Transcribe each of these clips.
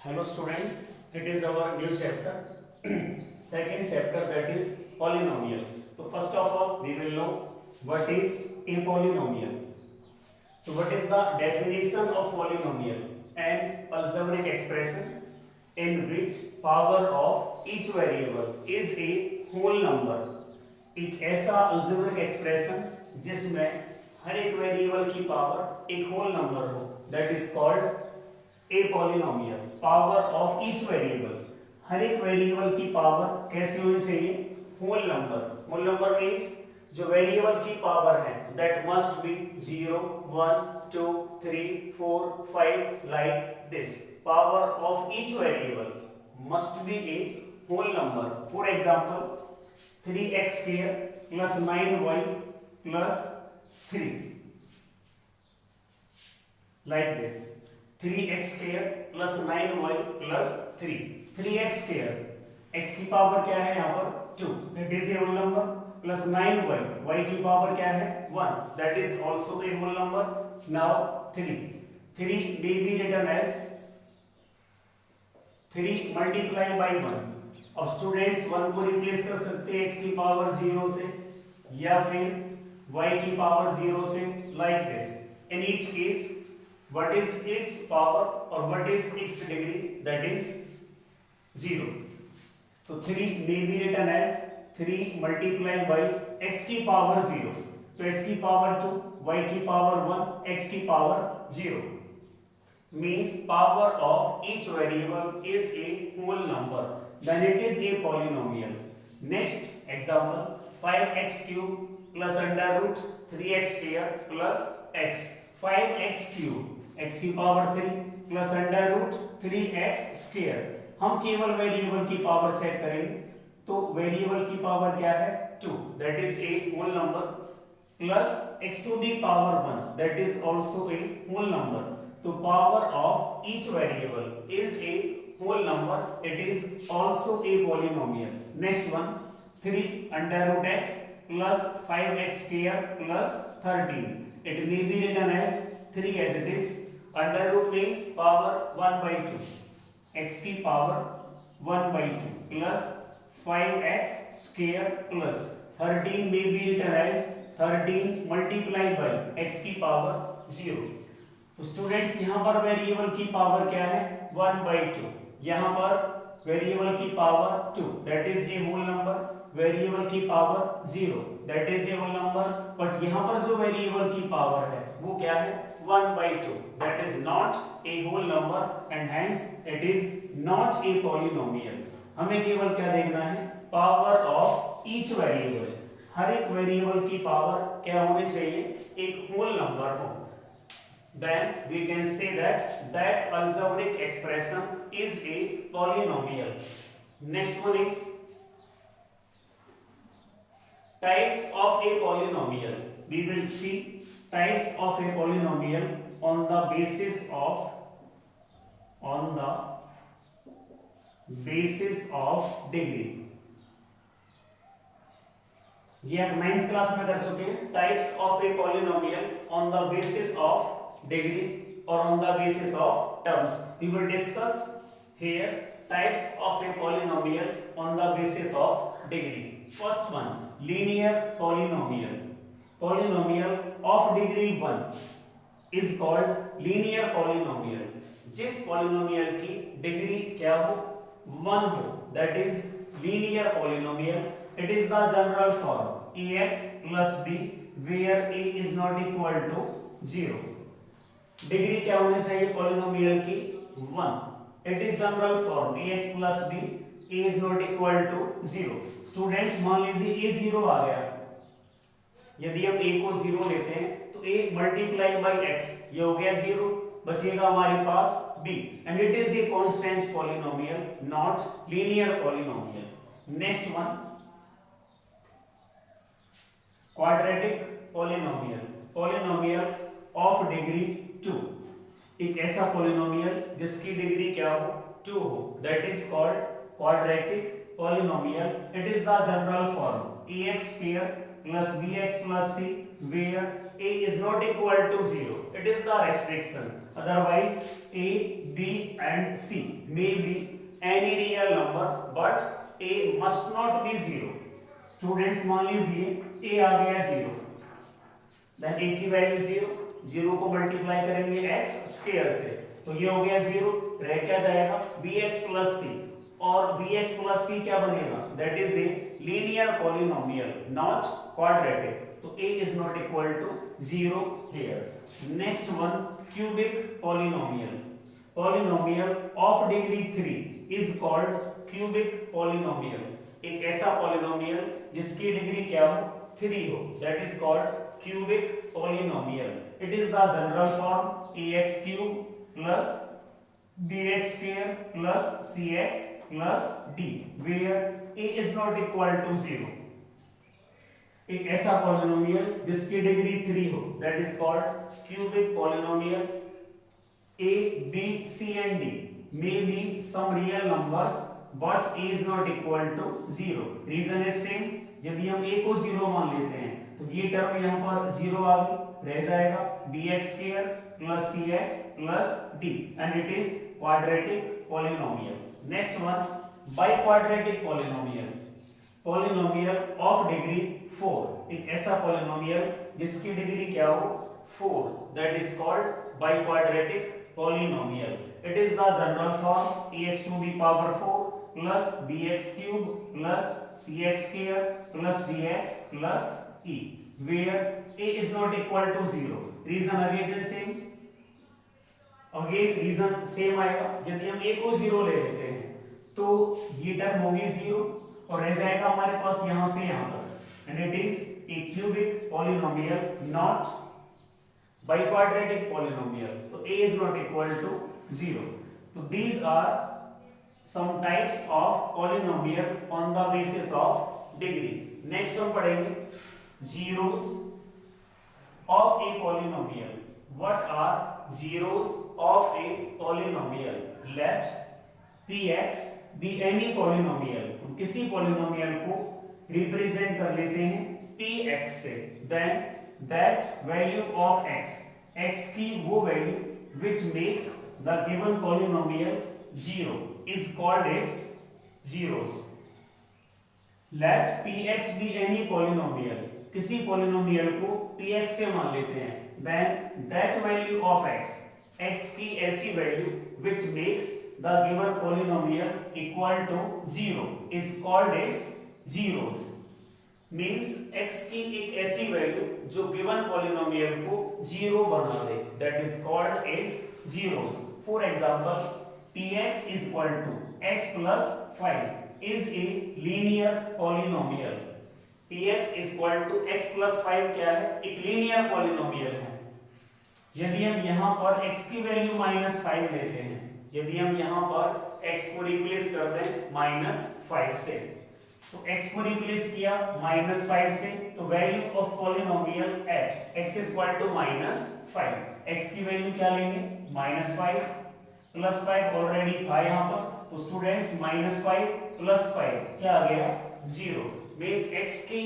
Hello students, it is our new chapter, second chapter, that is polynomials. So first of all we will know what is a polynomial. So what is the definition of polynomial? An algebraic expression in which power of each variable is a whole number. एक ऐसा algebraic expression जिसमें हर एक variable की power एक whole number हो, that is called a polynomial. Power of each variable, हर एक variable की पावर कैसी होनी चाहिए? Whole number. Whole number means जो वेरिएबल की पावर है that must be 0 1 2 3 4 5 like this. Power of each variable must be a whole number. For example 3x square plus 9y plus 3 like this. 3x square plus 9y plus 3. 3x square, x की power क्या है यहाँ पर 2, that is a whole number, plus 9y, y की power क्या है 1, that is also a whole number. Now 3 may be written as 3 multiplied by 1. अब students 1 को रिप्लेस कर सकते हैं x की पावर 0 से या फिर y की पावर 0 से, like this. In each case what is its power or what is its degree? That is 0. So 3 may be written as 3 multiplied by x की पावर 0. तो x की पावर 2, y की power 1, x की power 0. Means power of each variable is a whole number. Then it is a polynomial. Next example, 5x cube plus under root 3x square plus x. 5x cube, x की power 3 plus under root 3x square. हम केवल variable की power check करेंगे, तो variable की power क्या है 2, that is a whole number, plus x to the power 1, that is also a whole number. तो power of each variable is a whole number, it is also a polynomial. Next one, 3 under root x plus 5x square plus 13. It may be written as 3 as it is. Under root means power 1 by 2. X की power 1 by 2 plus 5x square plus 13 may be written as 13 multiplied by x की power 0. तो students यहाँ पर variable की power क्या है 1 by 2. यहाँ पर वेरिएबल की power 2, that is a whole number. Variable की power 0, that is a whole number. But यहाँ पर जो वेरिएबल की पावर है वो क्या है 1 by 2, that is not a whole number and hence it is not a polynomial. हमें केवल क्या देखना है, पावर ऑफ ईच वेरिएबल. हर एक वेरिएबल की पावर क्या होनी चाहिए, एक होल नंबर हो. Then we can say that algebraic expression is a polynomial. Next one is types of a polynomial. We will see types of a polynomial on the basis of degree. ये आप 9th class में कर चुके हैं. Types of a polynomial on the basis of degree और on the basis of terms. We will discuss here types of a polynomial on the basis of degree. First one, linear polynomial. Polynomial of degree 1 is called linear polynomial. जिस polynomial की degree क्या हो 1 हो, that is linear polynomial. It is the general form ax plus b where a is not equal to 0. Degree क्या होनी चाहिए polynomial की 1. It is general form ax plus b a is not equal to 0. Students मान लीजिए a 0 आ गया, यदि हम a को 0 लेते हैं तो a मल्टीप्लाई बाई x, ये हो गया 0, बचेगा हमारे पास b and it is a constant polynomial, not linear polynomial. Next one, quadratic polynomial. Polynomial of degree 2. एक ऐसा पॉलिनोमियल जिसकी डिग्री क्या हो 2 हो, that is called quadratic polynomial. It is the general form ax square plus bx plus c where a is not equal to 0. It is the restriction. Otherwise a, b and and C may be any real number but A must not be 0. Students मान लीजिए A आ गया 0, then A की value 0, 0 को multiply करेंगे x square से तो ये हो गया 0, रह क्या जाएगा bx plus c, और bx plus c क्या बनेगा, that is a linear polynomial not quadratic, तो a is not equal to 0 here. Next one, cubic polynomial. Polynomial of degree 3 is called cubic polynomial. एक ऐसा polynomial जिसकी degree क्या हो 3 हो, that is called cubic polynomial. It is the general form ax cube plus bx square plus cx plus d where a is not equal to 0. एक ऐसा polynomial जिसकी degree 3 हो, that is called cubic polynomial. A, B, C and D may be some real numbers but A is not equal to 0. Reason is same. यदि हम A को 0 मान लेते हैं तो ये टर्म यहाँ पर 0 आ गई, रह जाएगा bx square plus cx plus d and it is quadratic polynomial. Next one, biquadratic polynomial. Polynomial of degree 4. एक ऐसा polynomial जिसकी डिग्री क्या हो 4, that is called biquadratic polynomial. It is the general form ax to the power 4 plus bx cube plus cx square plus dx plus e where a is not equal to 0. Reason again is same. Again reason same आएगा. यदि हम a को 0 ले लेते हैं तो ये term होगी 0 और रह जाएगा हमारे पास यहाँ से यहाँ तक and it is a cubic polynomial not biquadratic polynomial. So a is not equal to 0. So these are some types of polynomial on the basis of degree. Next हम पढ़ेंगे zeros of a polynomial. What are zeros of a polynomial? Let px be any polynomial. हम किसी polynomial को represent कर लेते हैं px से. Then that value of x, x की वो value which makes the given polynomial 0 is called its zeros. Let px be any polynomial. किसी polynomial को px से मान लेते हैं. Then that value of x, x की ऐसी value which makes the given polynomial equal to 0 is called its zeros. Means x की एक ऐसी वैल्यू जो गिवन पॉलिनोमियल को 0 बना दे, that is called its zeros. For example px is equal to x plus 5 is a linear polynomial. px is equal to x plus 5 क्या है, एक लीनियर पॉलिनोमियल है. यदि हम यहाँ पर x की वैल्यू -5 लेते हैं, यदि हम यहाँ पर x को रिप्लेस कर दें -5 से, तो x को रिप्लेस किया -5 से, तो value of polynomial at x is equal to -5. x की वैल्यू क्या लेंगे -5 प्लस 5 ऑलरेडी था यहाँ पर, तो स्टूडेंट्स -5 प्लस 5 क्या आ गया 0. मींस x की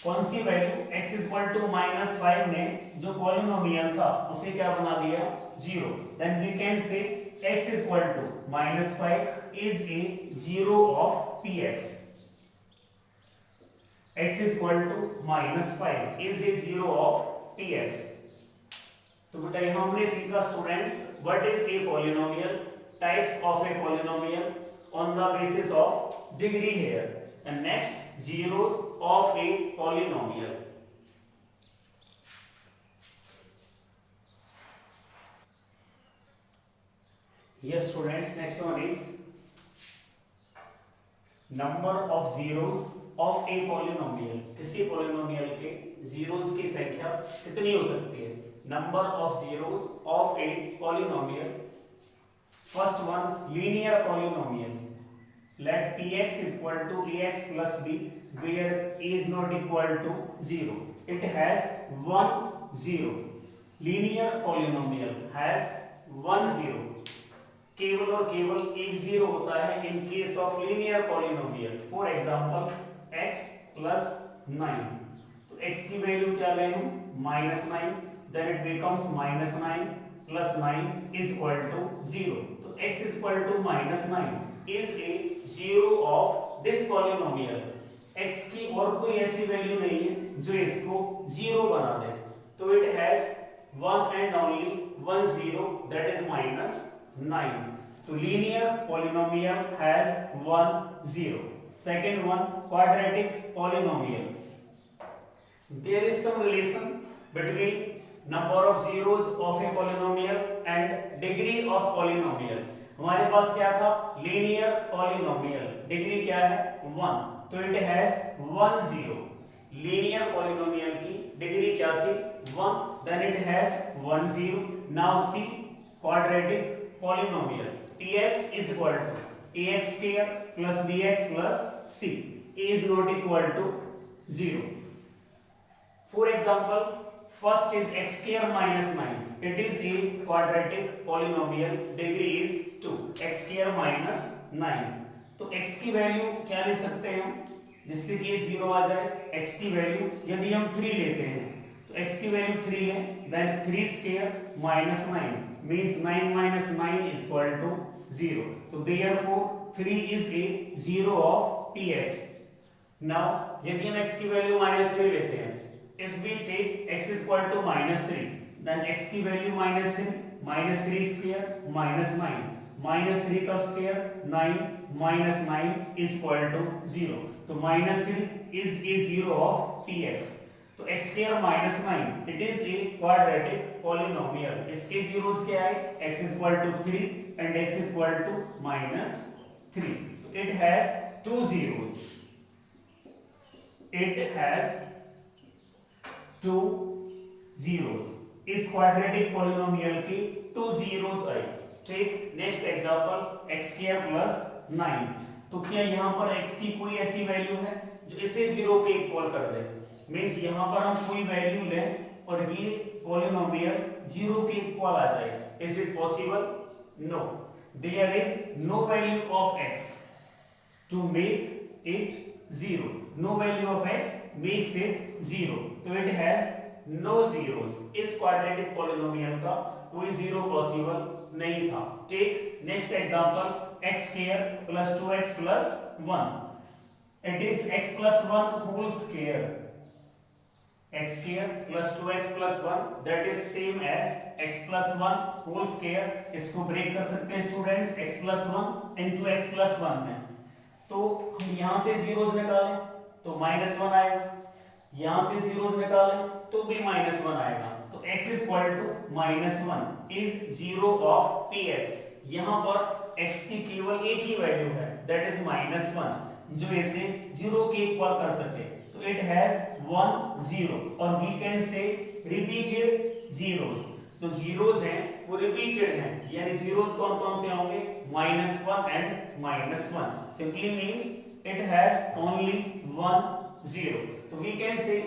कौन सी value x is equal to -5 ने जो पॉलिनोमियल था उसे क्या बना दिया 0. Then we can say x is equal to -5 is a zero of px. x is equal to -5 is a zero of px. तो बेटा यहाँ हमने सीखा students what is a polynomial, types of a polynomial on the basis of degree here, and next zeros of a polynomial. Yes students, next one is number of zeros of a polynomial. किसी polynomial के zeros की संख्या कितनी हो सकती है? Number of zeros of a polynomial. First one, linear polynomial. Let px is equal to ax plus b where a is not equal to 0. It has 1 0. Linear polynomial has 1 0. केवल और केवल एक 0 होता है in case of linear polynomial. For example x plus 9. तो x की value क्या लें हम -9, then it becomes -9 plus 9 is equal to 0. तो x is equal to -9 is a zero of this polynomial. x की और कोई ऐसी वैल्यू नहीं है जो इसको 0 बना दे, तो it has one and only one zero, that is -9. तो linear polynomial has one zero. Second one, quadratic polynomial. There is some relation between number of zeros of a polynomial and degree of polynomial. हमारे पास क्या था? linear polynomial. Degree क्या है? 1. तो it has 1 0. linear polynomial की degree क्या थी? 1. then it has 1 0. now see quadratic polynomial. px is equal to ax square plus bx plus c. a is not equal to 0. For example, first is x square minus 9. It is a quadratic polynomial. Degree is 2. x square minus 9. तो x की value क्या ले सकते हैं हम, जिससे कि 0 आ जाए? x की वैल्यू यदि हम 3 लेते हैं तो x की वैल्यू 3 लें, then 3 square minus 9 means 9 minus 9 is equal to 0. तो therefore 3 is a zero of px. Now यदि हम x की वैल्यू -3 लेते हैं, if we take x is equal to -3, then x की वैल्यू -3 square -9 -3 का स्क्वायर 9 -9 is equal to 0. तो -3 is a zero of px. तो x square -9 it is a quadratic polynomial. इसके zeros क्या है? x is equal to 3 and x is equal to -3. तो it has two zeros. It has two zeros. इस quadratic polynomial की two zeros आई. Take next example, x square plus 9. तो क्या यहाँ पर x की कोई ऐसी वैल्यू है जो इसे 0 के इक्वल कर दे? मीन्स यहाँ पर हम कोई वैल्यू लें और ये polynomial 0 के इक्वल आ जाए. Is it possible? No. There is no value of x to make it 0. No value of x makes it 0. तो it has no zeros. इस quadratic polynomial का कोई 0 possible नहीं था. Take next example, x square plus 2x plus 1. It is x plus 1 whole square. X square plus 2x plus 1, that is same as x plus 1 whole square. इसको break कर सकते हैं students, x plus 1 into x plus 1 में. तो हम यहाँ से zeros निकालें तो -1 आएगा, यहाँ से zeros निकालें तो भी -1 आएगा. तो x is equal to -1 is 0 of px. यहाँ पर x की केवल एक ही वैल्यू है, that is -1, जो इसे 0 के इक्वल कर सके. तो it has 1 0 और we can say repeated zeros. तो zeros हैं वो repeated हैं, यानी zeros कौन कौन से होंगे? -1 and -1. Simply means it has only 1 0. तो we can say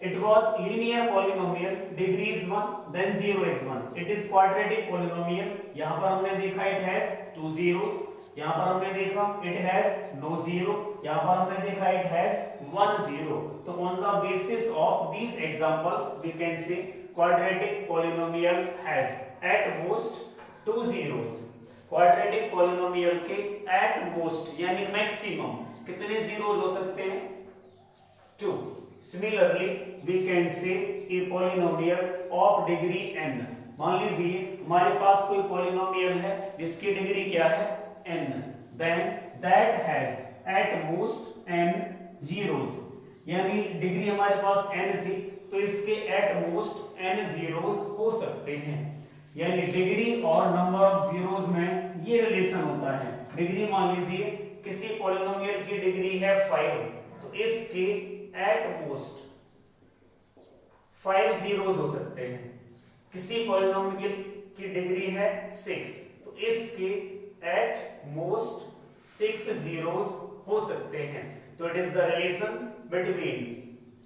it was linear polynomial. Degree is 1, then 0 is 1. It is quadratic polynomial. यहाँ पर हमने देखा it has two zeros. यहाँ पर हमने देखा it has no zero. यहाँ पर हमने देखा it has 1 0. तो on the basis of these examples we can say quadratic polynomial has at most two zeros. Quadratic polynomial के at most यानी maximum कितने zeros हो सकते हैं? 2. Similarly, we can say a polynomial of degree n. मान लीजिए हमारे पास कोई polynomial है जिसकी डिग्री क्या है? n. Then that has at most n zeros. यानी डिग्री हमारे पास n थी तो इसके at most n zeros हो सकते हैं. यानी डिग्री और नंबर ऑफ zeros में ये रिलेशन होता है. डिग्री मान लीजिए किसी polynomial की डिग्री है 5, तो इसके at most 5 zeros हो सकते हैं. किसी polynomial की डिग्री है 6, तो इसके at most 6 zeros हो सकते हैं. तो it is the relation between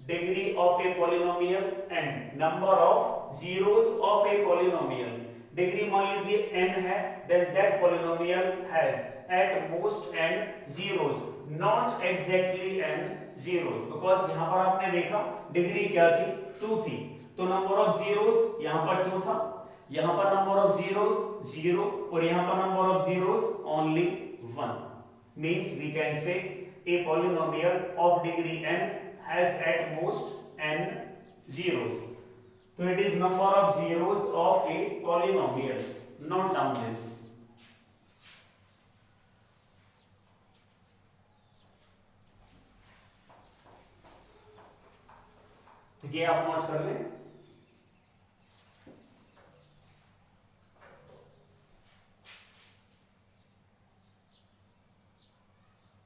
degree of a polynomial and number of zeros of a polynomial. Degree मान लीजिए n है, then that polynomial has at most n zeros, not exactly n zeros, because यहाँ पर आपने देखा degree क्या थी? 2 थी, तो नंबर ऑफ zeros यहाँ पर 2 था. यहाँ पर नंबर ऑफ जीरोस 0 और यहाँ पर number of zeros only 1 means we can say a polynomial of degree n has at most n zeros. So it is number of zeros of a polynomial. Note down this. तो ये आप note कर लें.